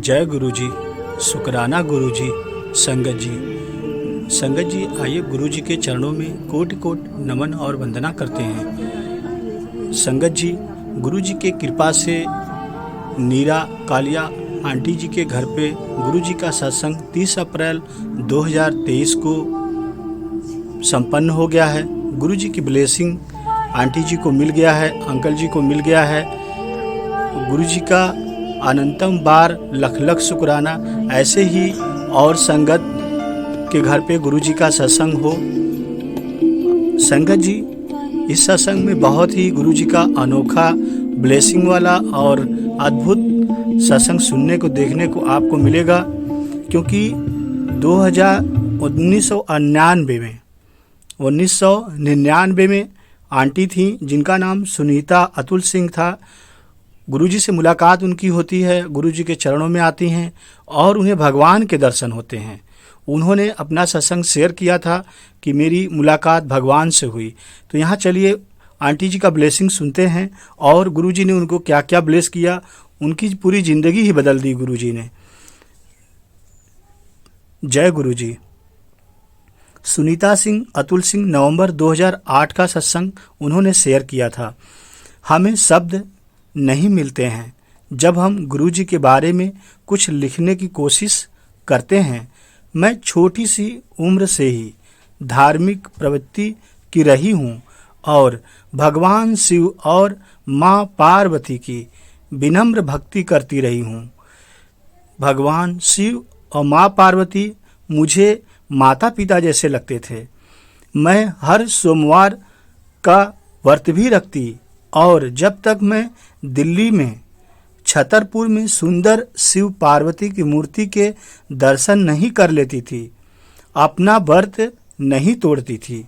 जय गुरु जी, शुक्राना गुरु जी, संगत जी आइए गुरु जी के चरणों में कोटि कोटि नमन और वंदना करते हैं। संगत जी, गुरु जी के कृपा से नीरा कालिया आंटी जी के घर पे गुरु जी का सत्संग 30 अप्रैल 2023 को संपन्न हो गया है। गुरु जी की ब्लेसिंग आंटी जी को मिल गया है, अंकल जी को मिल गया है। गुरु जी का अनंतम बार लख लख शुक्राना। ऐसे ही और संगत के घर पे गुरु जी का सत्संग हो। संगत जी, इस सत्संग में बहुत ही गुरु जी का अनोखा ब्लेसिंग वाला और अद्भुत सत्संग सुनने को देखने को आपको मिलेगा, क्योंकि 1999 में आंटी थी जिनका नाम सुनीता अतुल सिंह था। गुरुजी से मुलाकात उनकी होती है, गुरुजी के चरणों में आती हैं और उन्हें भगवान के दर्शन होते हैं। उन्होंने अपना सत्संग शेयर किया था कि मेरी मुलाकात भगवान से हुई। तो यहाँ चलिए आंटी जी का ब्लेसिंग सुनते हैं और गुरुजी ने उनको क्या क्या ब्लेस किया। उनकी पूरी ज़िंदगी ही बदल दी गुरुजी ने। जय गुरुजी। सुनीता सिंह अतुल सिंह नवंबर 2008 का सत्संग उन्होंने शेयर किया था। हमें शब्द नहीं मिलते हैं जब हम गुरुजी के बारे में कुछ लिखने की कोशिश करते हैं। मैं छोटी सी उम्र से ही धार्मिक प्रवृत्ति की रही हूँ और भगवान शिव और माँ पार्वती की विनम्र भक्ति करती रही हूँ। भगवान शिव और माँ पार्वती मुझे माता पिता जैसे लगते थे। मैं हर सोमवार का व्रत भी रखती और जब तक मैं दिल्ली में छतरपुर में सुंदर शिव पार्वती की मूर्ति के दर्शन नहीं कर लेती थी, अपना व्रत नहीं तोड़ती थी।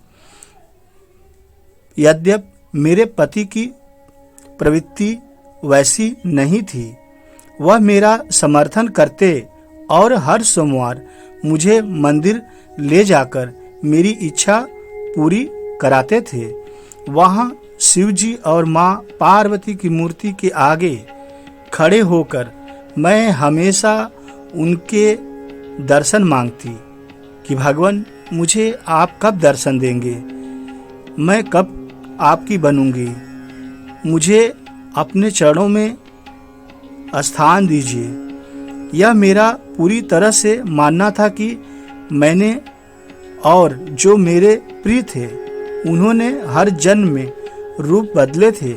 यद्यपि मेरे पति की प्रवृत्ति वैसी नहीं थी, वह मेरा समर्थन करते और हर सोमवार मुझे मंदिर ले जाकर मेरी इच्छा पूरी कराते थे। वहाँ शिव जी और माँ पार्वती की मूर्ति के आगे खड़े होकर मैं हमेशा उनके दर्शन मांगती कि भगवान मुझे आप कब दर्शन देंगे, मैं कब आपकी बनूंगी, मुझे अपने चरणों में स्थान दीजिए। यह मेरा पूरी तरह से मानना था कि मैंने और जो मेरे प्रिय थे उन्होंने हर जन्म में रूप बदले थे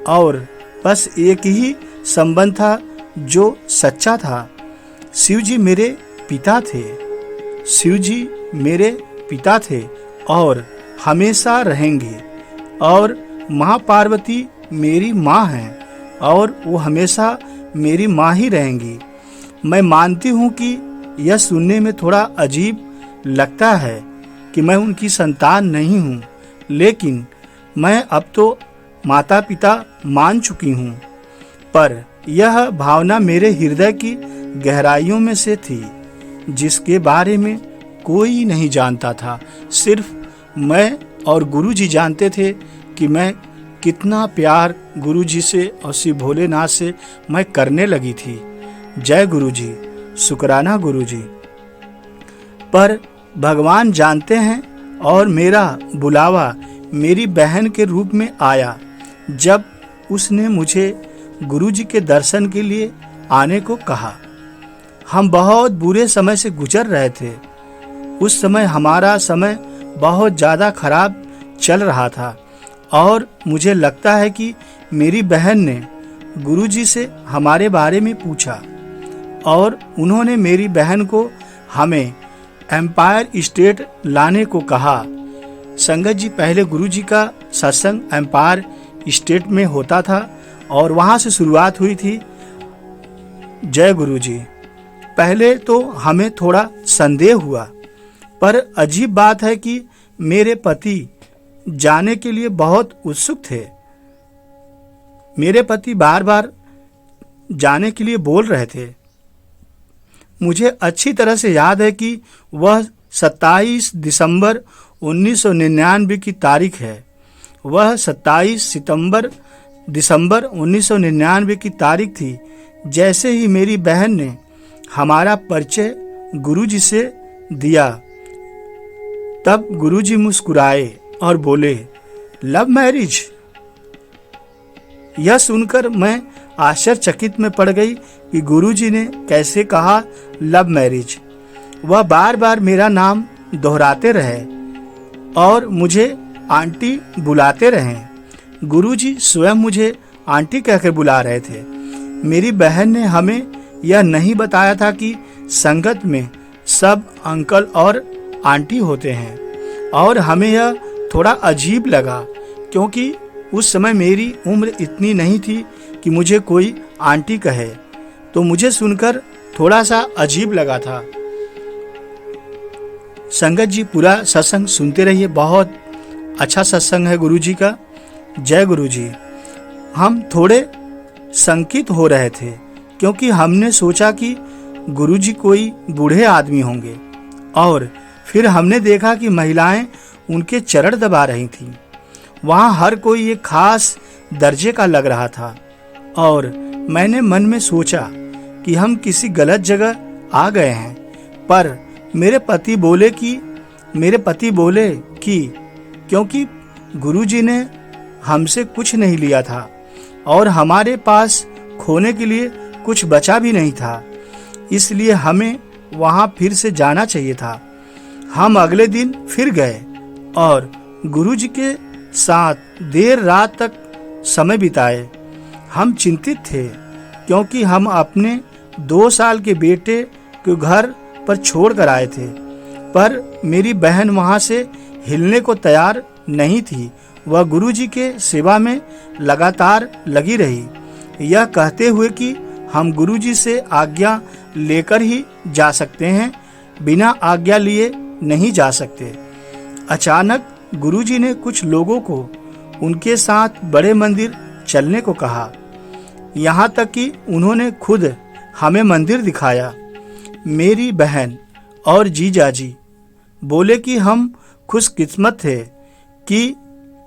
और बस एक ही संबंध था जो सच्चा था। शिव जी मेरे पिता थे, शिव जी मेरे पिता थे और हमेशा रहेंगे। और माँ पार्वती मेरी माँ हैं और वो हमेशा मेरी माँ ही रहेंगी। मैं मानती हूँ कि यह सुनने में थोड़ा अजीब लगता है कि मैं उनकी संतान नहीं हूँ, लेकिन मैं अब तो माता पिता मान चुकी हूँ। पर यह भावना मेरे हृदय की गहराइयों में से थी जिसके बारे में कोई नहीं जानता था। सिर्फ मैं और गुरुजी जानते थे कि मैं कितना प्यार गुरुजी से और शिव भोलेनाथ से मैं करने लगी थी। जय गुरुजी, शुक्राना गुरुजी। पर भगवान जानते हैं और मेरा बुलावा मेरी बहन के रूप में आया जब उसने मुझे गुरुजी के दर्शन के लिए आने को कहा। हम बहुत बुरे समय से गुजर रहे थे। उस समय हमारा समय बहुत ज़्यादा खराब चल रहा था और मुझे लगता है कि मेरी बहन ने गुरुजी से हमारे बारे में पूछा और उन्होंने मेरी बहन को हमें एम्पायर स्टेट लाने को कहा। संगत जी, पहले गुरुजी का सत्संग एम्पायर स्टेट में होता था और वहाँ से शुरुआत हुई थी। जय गुरुजी। पहले तो हमें थोड़ा संदेह हुआ, पर अजीब बात है कि मेरे पति जाने के लिए बहुत उत्सुक थे। मेरे पति बार बार जाने के लिए बोल रहे थे। मुझे अच्छी तरह से याद है कि वह 27 दिसंबर 1999 की तारीख है। वह 27 दिसंबर 1999 की तारीख थी। जैसे ही मेरी बहन ने हमारा परिचय गुरुजी से दिया। तब गुरुजी मुस्कुराए और बोले, लव मैरिज? यह सुनकर मैं आश्चर्यचकित में पड़ गई कि गुरुजी ने कैसे कहा लव मैरिज। वह बार बार मेरा नाम दोहराते रहे और मुझे आंटी बुलाते रहे। गुरुजी स्वयं मुझे आंटी कहकर बुला रहे थे। मेरी बहन ने हमें यह नहीं बताया था कि संगत में सब अंकल और आंटी होते हैं, और हमें यह थोड़ा अजीब लगा क्योंकि उस समय मेरी उम्र इतनी नहीं थी कि मुझे कोई आंटी कहे, तो मुझे सुनकर थोड़ा सा अजीब लगा था। संगत जी पूरा सत्संग सुनते रहिए, बहुत अच्छा सत्संग है गुरुजी का। जय गुरुजी। हम थोड़े शंकित हो रहे थे क्योंकि हमने सोचा कि गुरुजी कोई बूढ़े आदमी होंगे, और फिर हमने देखा कि महिलाएं उनके चरण दबा रही थीं। वहाँ हर कोई एक खास दर्जे का लग रहा था, और मैंने मन में सोचा कि हम किसी गलत जगह आ गए हैं। पर मेरे पति बोले कि क्योंकि गुरुजी ने हमसे कुछ नहीं लिया था और हमारे पास खोने के लिए कुछ बचा भी नहीं था, इसलिए हमें वहाँ फिर से जाना चाहिए था। हम अगले दिन फिर गए और गुरुजी के साथ देर रात तक समय बिताए। हम चिंतित थे क्योंकि हम अपने 2 साल के बेटे को घर पर छोड़ कर आए थे, पर मेरी बहन वहाँ से हिलने को तैयार नहीं थी। वह गुरुजी के सेवा में लगातार लगी रही, यह कहते हुए कि हम गुरुजी से आज्ञा लेकर ही जा सकते हैं, बिना आज्ञा लिए नहीं जा सकते। अचानक गुरुजी ने कुछ लोगों को उनके साथ बड़े मंदिर चलने को कहा। यहाँ तक कि उन्होंने खुद हमें मंदिर दिखाया। मेरी बहन और जीजाजी बोले कि हम खुशकिस्मत थे कि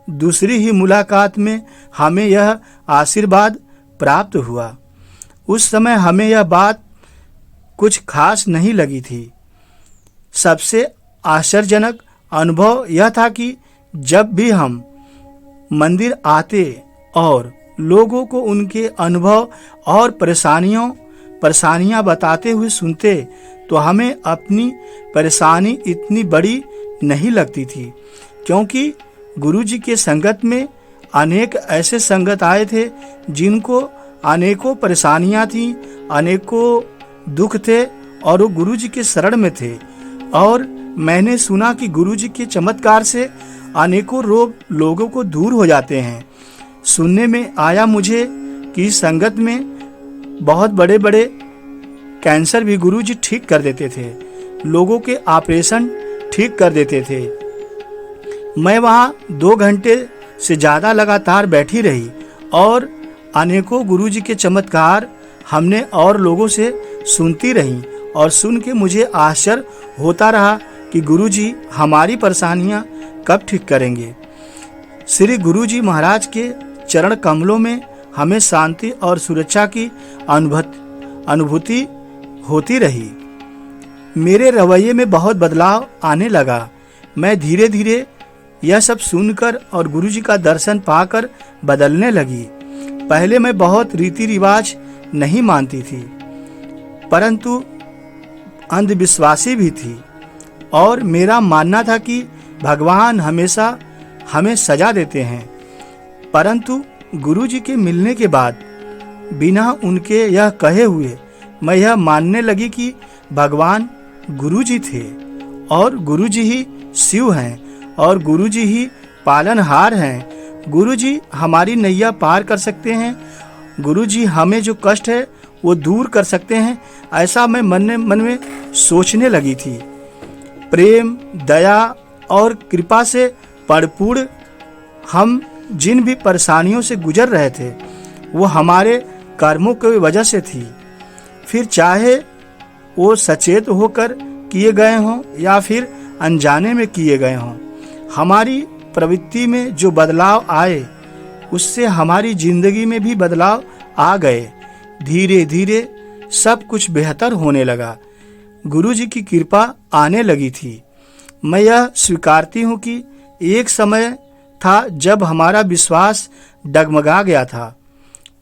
दूसरी ही मुलाकात में हमें यह आशीर्वाद प्राप्त हुआ। उस समय हमें यह बात कुछ खास नहीं लगी थी। सबसे आश्चर्यजनक अनुभव यह था कि जब भी हम मंदिर आते और लोगों को उनके अनुभव और परेशानियां बताते हुए सुनते, तो हमें अपनी परेशानी इतनी बड़ी नहीं लगती थी, क्योंकि गुरुजी के संगत में अनेक ऐसे संगत आए थे जिनको अनेकों परेशानियां थीं, अनेकों दुख थे, और वो गुरुजी के शरण में थे। और मैंने सुना कि गुरुजी के चमत्कार से अनेकों रोग लोगों को दूर हो जाते हैं। सुनने में आया मुझे कि संगत में बहुत बड़े बड़े कैंसर भी गुरुजी ठीक कर देते थे, लोगों के ऑपरेशन ठीक कर देते थे। मैं वहाँ 2 घंटे से ज़्यादा लगातार बैठी रही और अनेकों गुरुजी के चमत्कार हमने और लोगों से सुनती रही, और सुन के मुझे आश्चर्य होता रहा कि गुरुजी हमारी परेशानियाँ कब ठीक करेंगे। श्री गुरुजी महाराज के चरण कमलों में हमें शांति और सुरक्षा की अनुभूति होती रही। मेरे रवैये में बहुत बदलाव आने लगा। मैं धीरे धीरे यह सब सुनकर और गुरुजी का दर्शन पाकर बदलने लगी। पहले मैं बहुत रीति रिवाज नहीं मानती थी, परंतु अंधविश्वासी भी थी, और मेरा मानना था कि भगवान हमेशा हमें सजा देते हैं। परंतु गुरुजी के मिलने के बाद बिना उनके यह कहे हुए मैं यह मानने लगी कि भगवान गुरुजी थे, और गुरुजी ही शिव हैं, और गुरुजी ही पालनहार हैं। गुरुजी हमारी नैया पार कर सकते हैं, गुरुजी हमें जो कष्ट है वो दूर कर सकते हैं, ऐसा मैं मन में सोचने लगी थी। प्रेम, दया और कृपा से परिपूर्ण हम जिन भी परेशानियों से गुजर रहे थे वो हमारे कर्मों की वजह से थी, फिर चाहे वो सचेत होकर किए गए हों या फिर अनजाने में किए गए हों। हमारी प्रवृत्ति में जो बदलाव आए उससे हमारी जिंदगी में भी बदलाव आ गए। धीरे धीरे सब कुछ बेहतर होने लगा। गुरु जी की कृपा आने लगी थी। मैं यह स्वीकारती हूँ कि एक समय था जब हमारा विश्वास डगमगा गया था,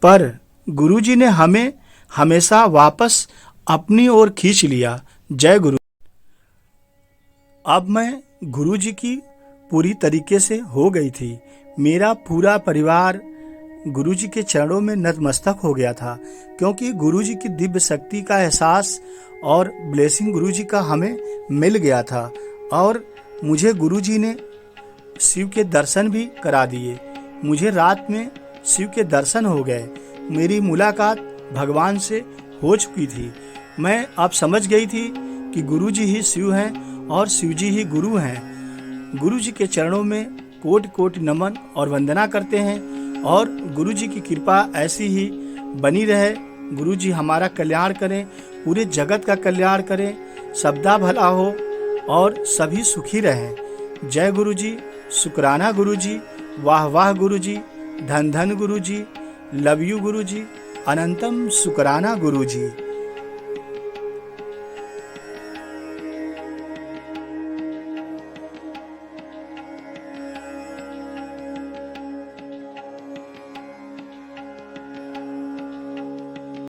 पर गुरु जी ने हमें हमेशा वापस अपनी ओर खींच लिया। जय गुरु। अब मैं गुरु जी की पूरी तरीके से हो गई थी। मेरा पूरा परिवार गुरु जी के चरणों में नतमस्तक हो गया था, क्योंकि गुरु जी की दिव्य शक्ति का एहसास और ब्लेसिंग गुरु जी का हमें मिल गया था। और मुझे गुरु जी ने शिव के दर्शन भी करा दिए। मुझे रात में शिव के दर्शन हो गए। मेरी मुलाकात भगवान से हो चुकी थी। मैं अब समझ गई थी कि गुरु जी ही शिव हैं और शिव जी ही गुरु हैं। गुरु जी के चरणों में कोटि कोटि नमन और वंदना करते हैं और गुरु जी की कृपा ऐसी ही बनी रहे। गुरु जी हमारा कल्याण करें, पूरे जगत का कल्याण करें, सबदा भला हो और सभी सुखी रहें। जय गुरु जी, शुक्राना गुरु जी, वाह वाह गुरु जी, धन धन गुरु जी, लव यू गुरु जी, अनंतम शुक्राना गुरु जी।